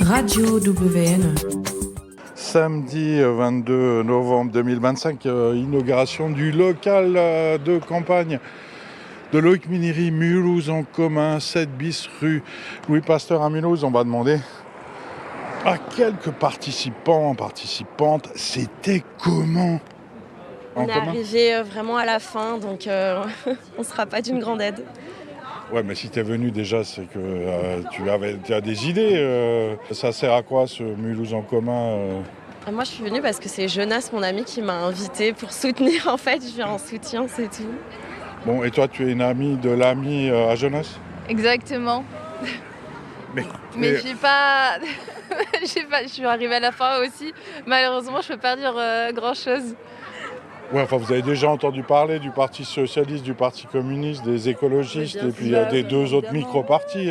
Radio WN. Samedi 22 novembre 2025, inauguration du local de campagne de Loïc Miniry, Mulhouse en commun, 7 bis rue Louis Pasteur à Mulhouse. On va demander à quelques participants, participantes, c'était comment on est arrivé vraiment à la fin, donc on ne sera pas d'une grande aide. Ouais, mais si tu es venu déjà, c'est que tu as des idées. Ça sert à quoi ce Mulhouse en commun Moi, je suis venue parce que c'est Jonas, mon ami, qui m'a invitée pour soutenir. En fait, je viens en soutien, c'est tout. Bon, et toi, tu es une amie de l'ami à Jonas ? Exactement. Mais j'ai pas... je suis arrivée à la fin aussi. Malheureusement, je peux pas dire grand-chose. Ouais, enfin, vous avez déjà entendu parler du Parti Socialiste, du Parti Communiste, des écologistes et puis des deux autres micro-partis.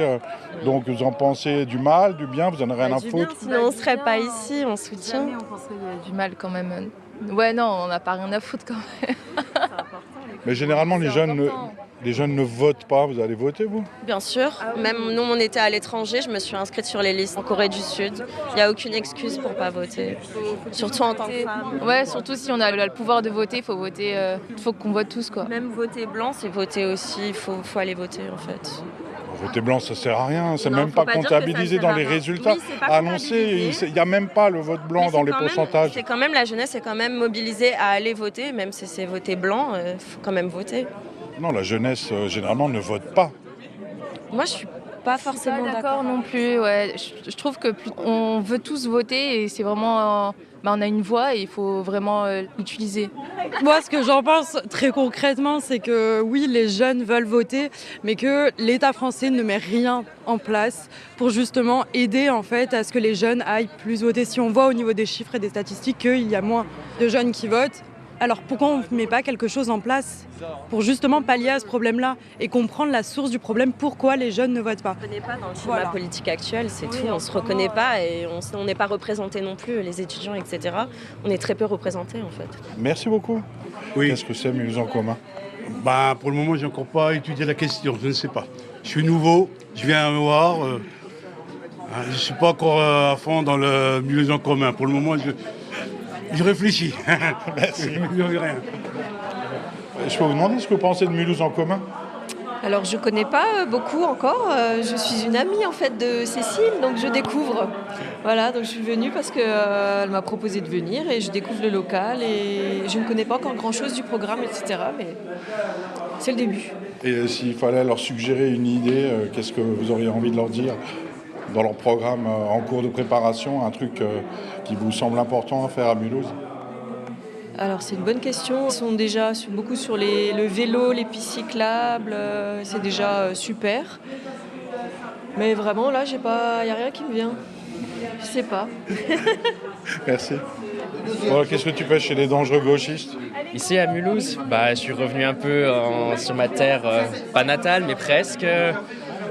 Donc, vous en pensez du mal, du bien, vous en avez rien à foutre ? Sinon, on ne serait pas ici, on soutient. Jamais on penserait du mal quand même. Ouais, non, on n'a pas rien à foutre quand même. Mais généralement, les jeunes ne votent pas. Vous allez voter, vous ? Bien sûr. Même nous, on était à l'étranger. Je me suis inscrite sur les listes en Corée du Sud. Il n'y a aucune excuse pour ne pas voter. Surtout en tant que femme. Ouais, surtout si on a le pouvoir de voter, il faut voter. Faut qu'on vote tous, quoi. Même voter blanc, c'est voter aussi. Il faut aller voter, en fait. Voter blanc, ça sert à rien. C'est même pas comptabilisé dans les résultats annoncés. Il n'y a même pas le vote blanc dans les pourcentages. C'est quand même, la jeunesse est quand même mobilisée à aller voter. Même si c'est voter blanc, il faut quand même voter. Non, la jeunesse, généralement, ne vote pas. Moi, je suis pas forcément d'accord non plus. Ouais. Je trouve que on veut tous voter et c'est vraiment... on a une voix et il faut vraiment l'utiliser. Moi, ce que j'en pense très concrètement, c'est que oui, les jeunes veulent voter, mais que l'État français ne met rien en place pour justement aider en fait à ce que les jeunes aillent plus voter. Si on voit au niveau des chiffres et des statistiques qu'il y a moins de jeunes qui votent, alors pourquoi on ne met pas quelque chose en place pour justement pallier à ce problème-là et comprendre la source du problème, pourquoi les jeunes ne votent pas ? On ne se reconnaît pas dans le schéma politique actuel, c'est tout. On ne se reconnaît pas et on n'est pas représentés non plus, les étudiants, etc. On est très peu représentés en fait. Merci beaucoup. Oui. Qu'est-ce que c'est Mulhouse en commun ? Pour le moment, je n'ai encore pas étudié la question, je ne sais pas. Je suis nouveau, je viens me voir. Je ne suis pas encore à fond dans le Mulhouse en commun. Pour le moment, je réfléchis. Merci. Rien. Je peux vous demander ce que vous pensez de Mulhouse en commun ? Alors je ne connais pas beaucoup encore, je suis une amie en fait de Cécile, donc je découvre. Voilà, donc je suis venue parce qu'elle m'a proposé de venir et je découvre le local et je ne connais pas encore grand-chose du programme, etc. Mais c'est le début. Et s'il fallait leur suggérer une idée, qu'est-ce que vous auriez envie de leur dire dans leur programme en cours de préparation, un truc qui vous semble important à faire à Mulhouse ? Alors c'est une bonne question. Ils sont déjà beaucoup sur le vélo, les pistes cyclables, c'est déjà super. Mais vraiment là, il n'y a rien qui me vient. Je sais pas. Merci. Qu'est-ce que tu fais chez les dangereux gauchistes ? Ici à Mulhouse, je suis revenu un peu sur ma terre, pas natale, mais presque,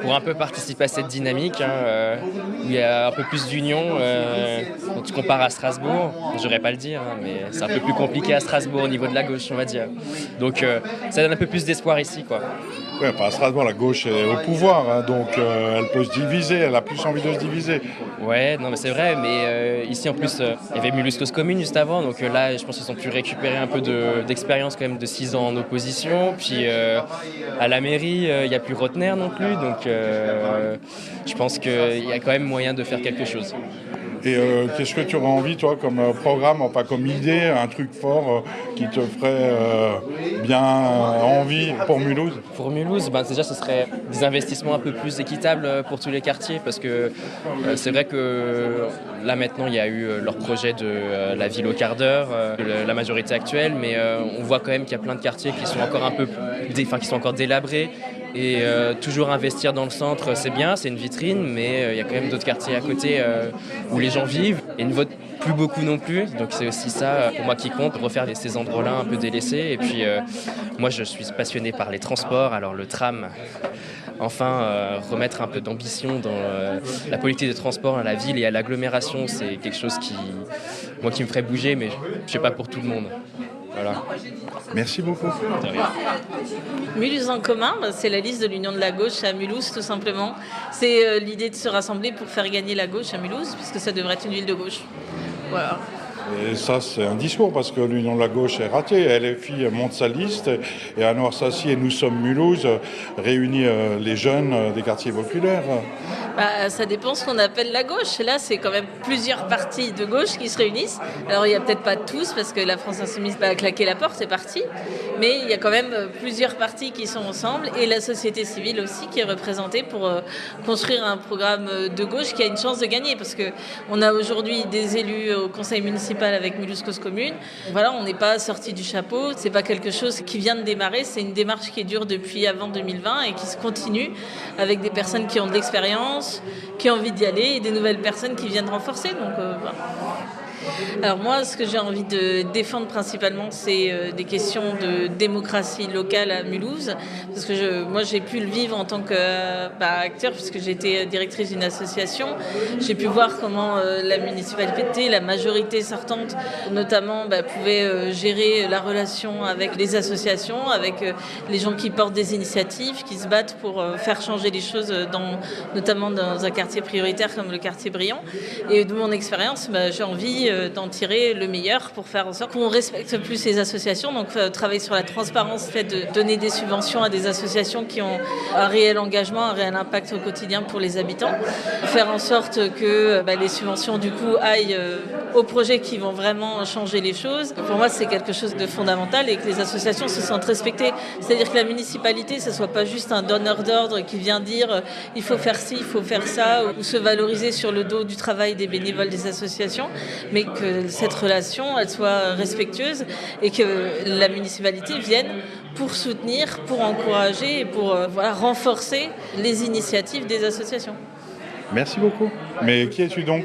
pour un peu participer à cette dynamique où il y a un peu plus d'union. Quand tu compares à Strasbourg, je n'aurais pas le dire, mais c'est un peu plus compliqué à Strasbourg au niveau de la gauche, on va dire. Donc ça donne un peu plus d'espoir ici, quoi. Ouais, à Strasbourg, la gauche est au pouvoir, donc elle peut se diviser, elle a plus envie de se diviser. Ouais, non mais c'est vrai, mais ici en plus, il y avait Mulhouse Cause Commune juste avant, donc là je pense qu'ils ont pu récupérer un peu d'expérience quand même de 6 ans en opposition, puis à la mairie, il n'y a plus Rotner non plus, donc je pense qu'il y a quand même moyen de faire quelque chose. Et qu'est-ce que tu aurais envie, toi, comme programme, enfin comme idée, un truc fort qui te ferait bien envie pour Mulhouse ? Pour Mulhouse, déjà ce serait des investissements un peu plus équitables pour tous les quartiers, parce que c'est vrai que là maintenant il y a eu leur projet de la ville au quart d'heure, la majorité actuelle, mais on voit quand même qu'il y a plein de quartiers qui sont encore qui sont encore délabrés. Et toujours investir dans le centre, c'est bien, c'est une vitrine, mais il y a quand même d'autres quartiers à côté où les gens vivent et ne votent plus beaucoup non plus. Donc c'est aussi ça, pour moi, qui compte, refaire ces endroits-là un peu délaissés. Et puis moi, je suis passionné par les transports, alors le tram. Enfin, remettre un peu d'ambition dans la politique des transports à la ville et à l'agglomération, c'est quelque chose qui me ferait bouger, mais je ne sais pas pour tout le monde. Voilà. Merci beaucoup. De rien. Mulhouse en commun, c'est la liste de l'Union de la gauche à Mulhouse, tout simplement. C'est l'idée de se rassembler pour faire gagner la gauche à Mulhouse, puisque ça devrait être une ville de gauche. Voilà. Et ça, c'est un discours, parce que l'Union de la gauche est ratée. LFI monte sa liste, et Anouar Sassi et Nous sommes Mulhouse réunit les jeunes des quartiers populaires. Ça dépend ce qu'on appelle la gauche. Là, c'est quand même plusieurs partis de gauche qui se réunissent. Alors, il n'y a peut-être pas tous, parce que la France Insoumise a claqué la porte, c'est parti. Mais il y a quand même plusieurs partis qui sont ensemble, et la société civile aussi qui est représentée pour construire un programme de gauche qui a une chance de gagner. Parce qu'on a aujourd'hui des élus au conseil municipal avec Mulhouse Cause Commune. Voilà, on n'est pas sorti du chapeau. C'est pas quelque chose qui vient de démarrer. C'est une démarche qui dure depuis avant 2020 et qui se continue avec des personnes qui ont de l'expérience, qui ont envie d'y aller, et des nouvelles personnes qui viennent renforcer. Donc, voilà. Alors moi, ce que j'ai envie de défendre principalement, c'est des questions de démocratie locale à Mulhouse, parce que moi j'ai pu le vivre en tant qu'acteur, puisque j'étais directrice d'une association. J'ai pu voir comment la municipalité, la majorité sortante notamment, pouvait gérer la relation avec les associations, avec les gens qui portent des initiatives, qui se battent pour faire changer les choses, notamment dans un quartier prioritaire comme le quartier Briand. Et de mon expérience, j'ai envie d'en tirer le meilleur pour faire en sorte qu'on respecte plus les associations, donc travailler sur la transparence, le fait de donner des subventions à des associations qui ont un réel engagement, un réel impact au quotidien pour les habitants, faire en sorte que les subventions du coup aillent aux projets qui vont vraiment changer les choses. Pour moi, c'est quelque chose de fondamental, et que les associations se sentent respectées. C'est-à-dire que la municipalité, ce ne soit pas juste un donneur d'ordre qui vient dire il faut faire ci, il faut faire ça, ou se valoriser sur le dos du travail des bénévoles des associations, mais que cette relation, elle soit respectueuse, et que la municipalité vienne pour soutenir, pour encourager et pour renforcer les initiatives des associations. Merci beaucoup. Mais qui es-tu donc ?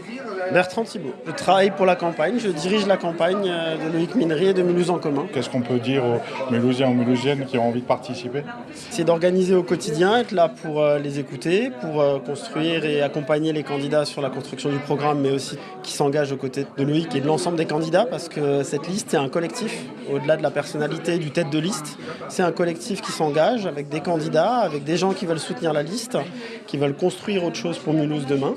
Bertrand Thibault. Je travaille pour la campagne, je dirige la campagne de Loïc Minery et de Mulhouse en commun. Qu'est-ce qu'on peut dire aux Mulhousiens ou Mulhousiennes qui ont envie de participer ? C'est d'organiser au quotidien, être là pour les écouter, pour construire et accompagner les candidats sur la construction du programme, mais aussi qui s'engagent aux côtés de Loïc et de l'ensemble des candidats, parce que cette liste, c'est un collectif. Au-delà de la personnalité du tête de liste, c'est un collectif qui s'engage avec des candidats, avec des gens qui veulent soutenir la liste, qui veulent construire autre chose pour Mulhouse demain.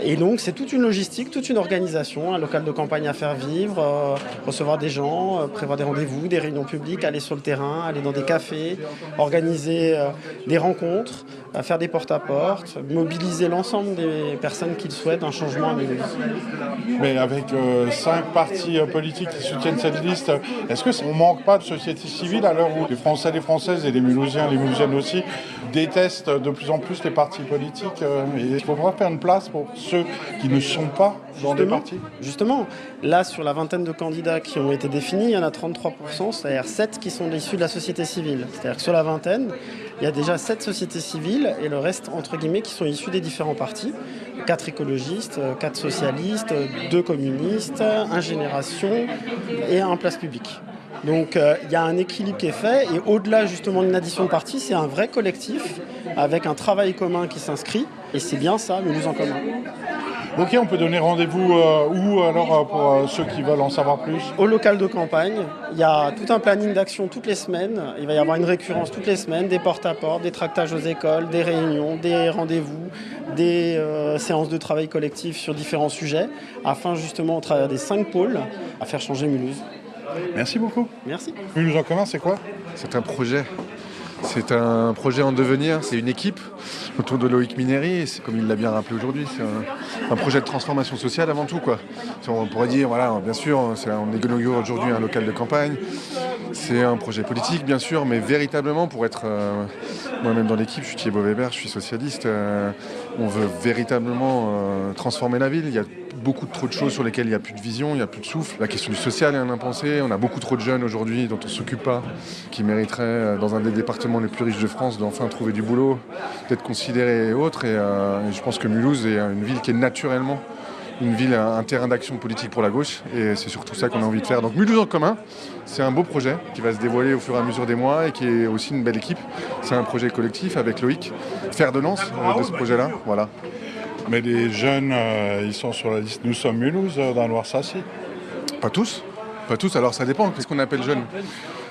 Et donc, c'est toute une logistique, toute une organisation, un local de campagne à faire vivre, recevoir des gens, prévoir des rendez-vous, des réunions publiques, aller sur le terrain, aller dans des cafés, organiser des rencontres, faire des porte-à-porte, mobiliser l'ensemble des personnes qui souhaitent un changement à Mulhouse. Mais avec 5 partis politiques qui soutiennent cette liste, est-ce qu'on ne manque pas de société civile à l'heure où les Français, les Françaises et les Mulhousiens, les Mulhousiennes aussi détestent de plus en plus les partis politiques, et il faut pas faire une place pour ceux qui ne sont pas dans des partis. Justement, là, sur la vingtaine de candidats qui ont été définis, il y en a 33%, c'est-à-dire 7 qui sont issus de la société civile. C'est-à-dire que sur la vingtaine, il y a déjà 7 sociétés civiles et le reste, entre guillemets, qui sont issus des différents partis. 4 écologistes, 4 socialistes, 2 communistes, 1 Génération et 1 Place Publique. Donc il y a un équilibre qui est fait, et au-delà justement d'une addition de partis, c'est un vrai collectif avec un travail commun qui s'inscrit, et c'est bien ça, Mulhouse en commun. Ok, on peut donner rendez-vous où alors pour ceux qui veulent en savoir plus ? Au local de campagne, il y a tout un planning d'action toutes les semaines, il va y avoir une récurrence toutes les semaines, des porte-à-porte, des tractages aux écoles, des réunions, des rendez-vous, des séances de travail collectif sur différents sujets, afin justement au travers des 5 pôles à faire changer Mulhouse. Merci beaucoup. Merci. Mulhouse en commun, c'est quoi ? C'est un projet. C'est un projet en devenir, c'est une équipe autour de Loïc Minery, et c'est, comme il l'a bien rappelé aujourd'hui, c'est un projet de transformation sociale avant tout, quoi. On pourrait dire, voilà, bien sûr, on inaugure aujourd'hui un local de campagne, c'est un projet politique, bien sûr, mais véritablement, pour être moi-même dans l'équipe, je suis Thierry Beauvébert, je suis socialiste, on veut véritablement transformer la ville. Il y a beaucoup trop de choses sur lesquelles il n'y a plus de vision, il n'y a plus de souffle. La question du social est un impensé. On a beaucoup trop de jeunes aujourd'hui dont on ne s'occupe pas, qui mériteraient, dans un des départements les plus riches de France, d'enfin trouver du boulot, d'être considérés et autres. Et je pense que Mulhouse est une ville qui est naturellement une ville, un terrain d'action politique pour la gauche. Et c'est surtout ça qu'on a envie de faire. Donc Mulhouse en commun, c'est un beau projet qui va se dévoiler au fur et à mesure des mois et qui est aussi une belle équipe. C'est un projet collectif avec Loïc, fer de lance de ce projet-là. Voilà. Mais les jeunes, ils sont sur la liste Nous sommes Mulhouse d'Anouar Sassi. Pas tous. Pas tous, alors ça dépend, qu'est-ce qu'on appelle jeune?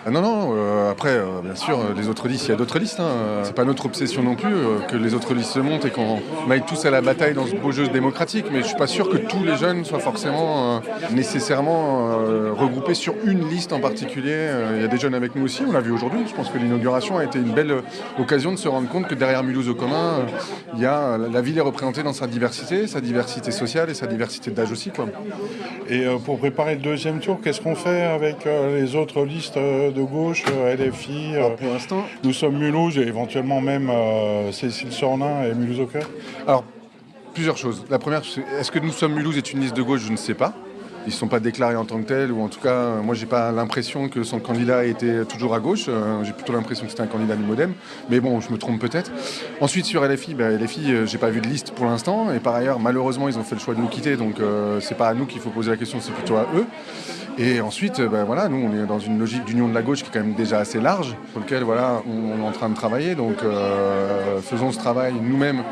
Après, bien sûr, les autres listes, il y a d'autres listes. C'est pas notre obsession non plus que les autres listes se montent et qu'on aille tous à la bataille dans ce beau jeu démocratique. Mais je suis pas sûr que tous les jeunes soient forcément nécessairement regroupés sur une liste en particulier. Il y a des jeunes avec nous aussi, on l'a vu aujourd'hui. Je pense que l'inauguration a été une belle occasion de se rendre compte que derrière Mulhouse au commun, la ville est représentée dans sa diversité sociale et sa diversité d'âge aussi, quoi. Et pour préparer le deuxième tour, qu'est-ce qu'on fait avec les autres listes de gauche, LFI Pour l'instant, nous sommes Mulhouse et éventuellement même Cécile Sornin et Mulhouse au cœur. Alors, plusieurs choses. La première, est-ce que nous sommes Mulhouse est une liste de gauche? Je ne sais pas. Ils ne sont pas déclarés en tant que tels, ou en tout cas, moi, j'ai pas l'impression que son candidat était toujours à gauche. J'ai plutôt l'impression que c'était un candidat du MoDem. Mais bon, je me trompe peut-être. Ensuite, sur LFI, j'ai pas vu de liste pour l'instant. Et par ailleurs, malheureusement, ils ont fait le choix de nous quitter. Donc, c'est pas à nous qu'il faut poser la question, c'est plutôt à eux. Et ensuite, nous, on est dans une logique d'union de la gauche qui est quand même déjà assez large, sur lequel, on est en train de travailler. Donc, faisons ce travail nous-mêmes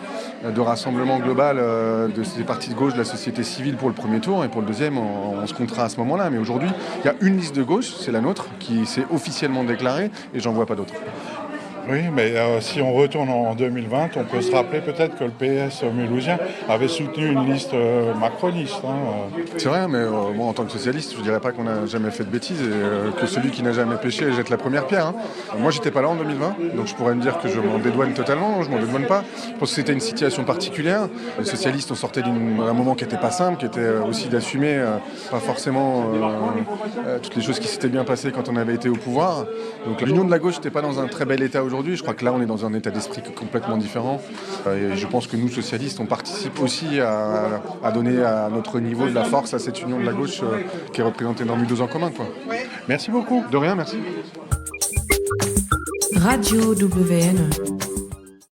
de rassemblement global de ces partis de gauche, de la société civile pour le premier tour, et pour le deuxième, on se comptera à ce moment-là. Mais aujourd'hui, il y a une liste de gauche, c'est la nôtre, qui s'est officiellement déclarée, et j'en vois pas d'autres. Oui, mais si on retourne en 2020, on peut se rappeler peut-être que le PS mulhousien avait soutenu une liste macroniste. C'est vrai, mais moi en tant que socialiste, je dirais pas qu'on n'a jamais fait de bêtises et que celui qui n'a jamais péché jette la première pierre. Moi, j'étais pas là en 2020, donc je pourrais me dire que je m'en dédouane totalement. Je m'en dédouane pas. Je pense que c'était une situation particulière. Les socialistes ont sorti d'un moment qui n'était pas simple, qui était aussi d'assumer pas forcément toutes les choses qui s'étaient bien passées quand on avait été au pouvoir. Donc l'union de la gauche n'était pas dans un très bel état aujourd'hui. Je crois que là, on est dans un état d'esprit complètement différent. Et je pense que nous, socialistes, on participe aussi à donner à notre niveau de la force à cette union de la gauche qui est représentée dans Mulhouse en commun, quoi. Merci beaucoup. De rien, merci. Radio WN.